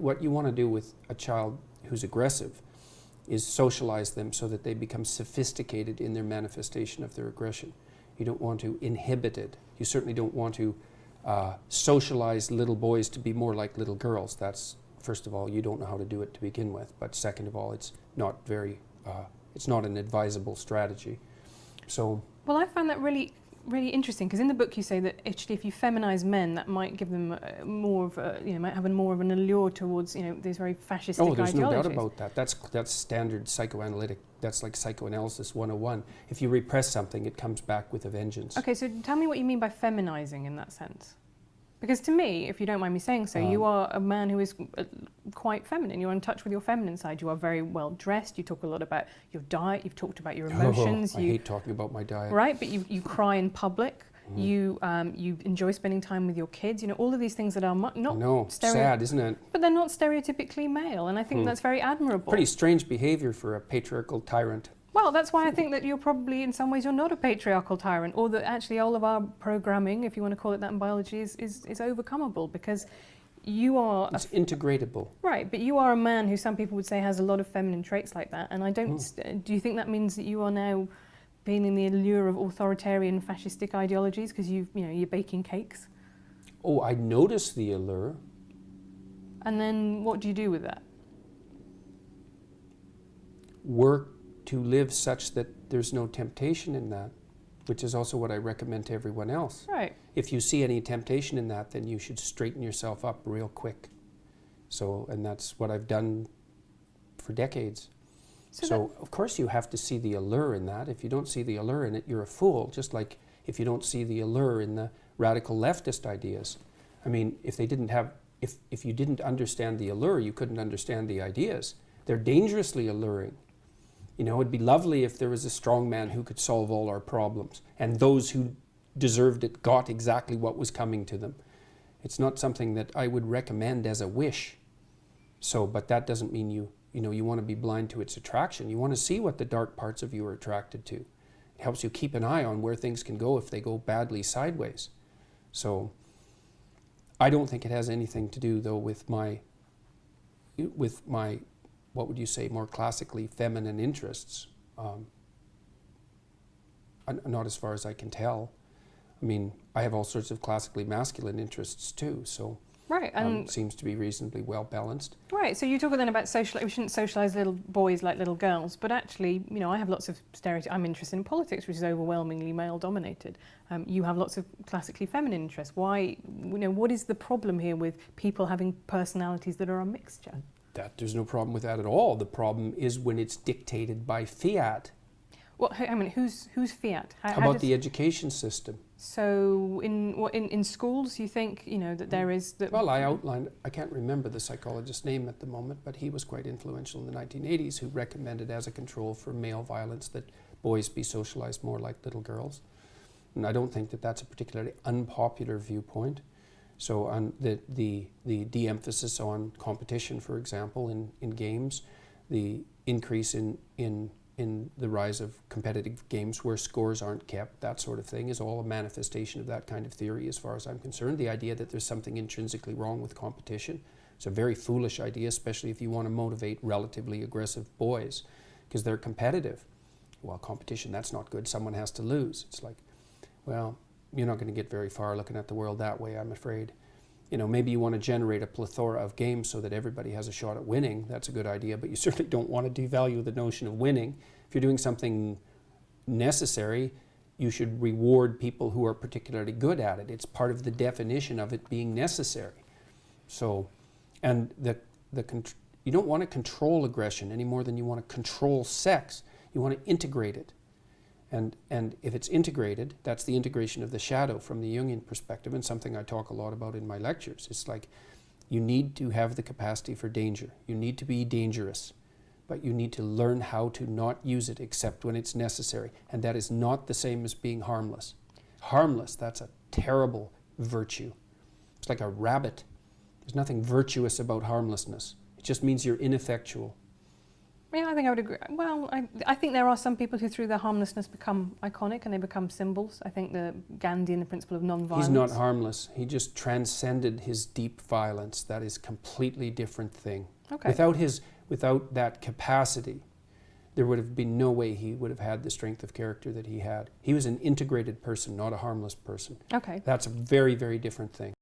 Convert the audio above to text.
what you want to do with a child who's aggressive is socialize them so that they become sophisticated in their manifestation of their aggression. You don't want to inhibit it. You certainly don't want to socialize little boys to be more like little girls. That's, first of all, you don't know how to do it to begin with, but second of all, it's not an advisable strategy. So, well, I found that really interesting, because in the book you say that actually if you feminize men, that might give them more of a, might have more of an allure towards, these very fascistic ideologies. Oh, there's no doubt about that. That's standard psychoanalytic. That's like psychoanalysis 101. If you repress something, it comes back with a vengeance. Okay, so tell me what you mean by feminizing in that sense. Because to me, if you don't mind me saying so, you are a man who is quite feminine. You're in touch with your feminine side. You are very well dressed. You talk a lot about your diet. You've talked about your emotions. I hate talking about my diet. Right, but you cry in public. You enjoy spending time with your kids. All of these things that are not sad, isn't it? But they're not stereotypically male, and I think that's very admirable. Pretty strange behavior for a patriarchal tyrant. Well, that's why I think that you're probably, in some ways, you're not a patriarchal tyrant, or that actually all of our programming, if you want to call it that in biology, is overcomable, because you are... It's integratable. Right, but you are a man who some people would say has a lot of feminine traits like that, and I don't... Do you think that means that you are now being in the allure of authoritarian fascistic ideologies because you're baking cakes? Oh, I notice the allure. And then what do you do with that? Work to live such that there's no temptation in that, which is also what I recommend to everyone else. Right. If you see any temptation in that, then you should straighten yourself up real quick. So, and that's what I've done for decades. So of course you have to see the allure in that. If you don't see the allure in it, you're a fool. Just like if you don't see the allure in the radical leftist ideas. I mean, if you didn't understand the allure, you couldn't understand the ideas. They're dangerously alluring. It'd be lovely if there was a strong man who could solve all our problems, and those who deserved it got exactly what was coming to them. It's not something that I would recommend as a wish. So, but that doesn't mean you want to be blind to its attraction. You want to see what the dark parts of you are attracted to. It helps you keep an eye on where things can go if they go badly sideways. So, I don't think it has anything to do, though, with my what would you say, more classically feminine interests. Not as far as I can tell. I mean, I have all sorts of classically masculine interests too, so right, and it seems to be reasonably well balanced. Right, so you talk then about we shouldn't socialise little boys like little girls, but actually, I have lots of stereotypes. I'm interested in politics, which is overwhelmingly male-dominated. You have lots of classically feminine interests. Why, what is the problem here with people having personalities that are a mixture? There's no problem with that at all. The problem is when it's dictated by fiat. Well, I mean, who's fiat? How about the education system? So in schools, you think that there is that? Well, I can't remember the psychologist's name at the moment, but he was quite influential in the 1980s, who recommended as a control for male violence that boys be socialized more like little girls. And I don't think that that's a particularly unpopular viewpoint. So on the de-emphasis on competition, for example, in games, the increase in the rise of competitive games where scores aren't kept, that sort of thing, is all a manifestation of that kind of theory as far as I'm concerned. The idea that there's something intrinsically wrong with competition. It's a very foolish idea, especially if you want to motivate relatively aggressive boys, because they're competitive. Well, competition, that's not good. Someone has to lose. It's like, well, you're not going to get very far looking at the world that way, I'm afraid. Maybe you want to generate a plethora of games so that everybody has a shot at winning. That's a good idea, but you certainly don't want to devalue the notion of winning. If you're doing something necessary, you should reward people who are particularly good at it. It's part of the definition of it being necessary. So, and you don't want to control aggression any more than you want to control sex. You want to integrate it. And if it's integrated, that's the integration of the shadow from the Jungian perspective, and something I talk a lot about in my lectures. It's like you need to have the capacity for danger. You need to be dangerous, but you need to learn how to not use it except when it's necessary. And that is not the same as being harmless. Harmless, that's a terrible virtue. It's like a rabbit. There's nothing virtuous about harmlessness. It just means you're ineffectual. Yeah, I think I would agree. Well, I think there are some people who, through their harmlessness, become iconic and they become symbols. I think the Gandhi and the principle of non-violence. He's not harmless. He just transcended his deep violence. That is a completely different thing. Okay. Without that capacity, there would have been no way he would have had the strength of character that he had. He was an integrated person, not a harmless person. Okay. That's a very, very different thing.